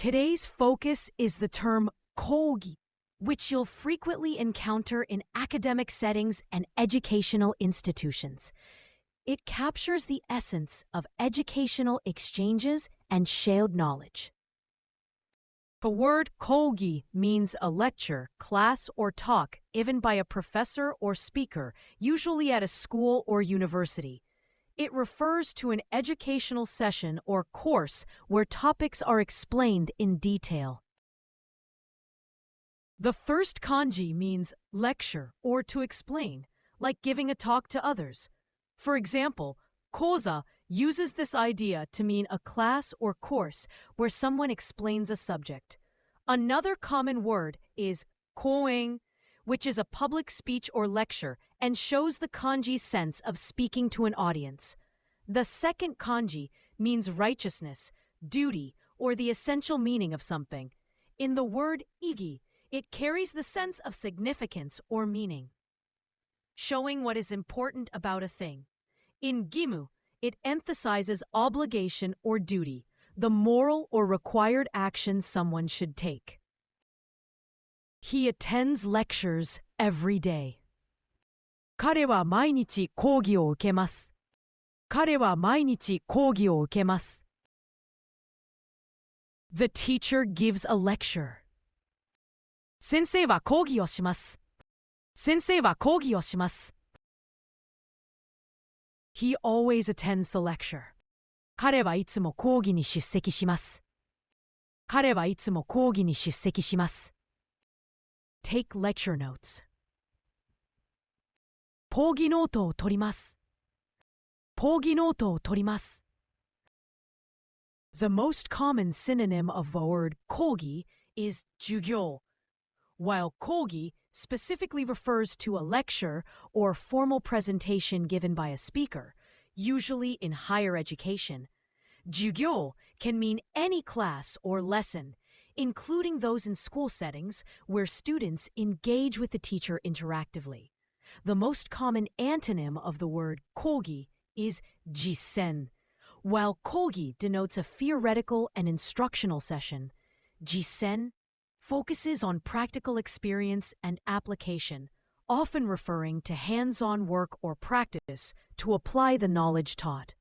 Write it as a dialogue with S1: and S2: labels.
S1: Today's focus is the term kogi, which you'll frequently encounter in academic settings and educational institutions. It captures the essence of educational exchanges and shared knowledge. The word kogi means a lecture, class, or talk given by a professor or speaker, usually at a school or university. It refers to an educational session or course where topics are explained in detail. The first kanji means lecture or to explain, like giving a talk to others. For example, koza uses this idea to mean a class or course where someone explains a subject. Another common word is koen, which is a public speech or lecture and shows the kanji's sense of speaking to an audience. The second kanji means righteousness, duty, or the essential meaning of something. In the word igi, it carries the sense of significance or meaning, showing what is important about a thing. In gimu, it emphasizes obligation or duty, the moral or required action someone should take. He attends lectures every day. 彼は毎日講義を受けます。彼は毎日講義を受けます。The teacher gives a lecture. 先生は講義をします。先生は講義をします。He always attends the lecture. 彼はいつも講義に出席します。彼はいつも講義に出席します。Take lecture notes. 講義ノートを取ります。講義ノートを取ります。The most common synonym of the word 講義 is 授業, while 講義 specifically refers to a lecture or formal presentation given by a speaker, usually in higher education. 授業 can mean any class or lesson, including those in school settings where students engage with the teacher interactively. The most common antonym of the word 講義 is 実践. While 講義 denotes a theoretical and instructional session, 実践 focuses on practical experience and application, often referring to hands-on work or practice to apply the knowledge taught.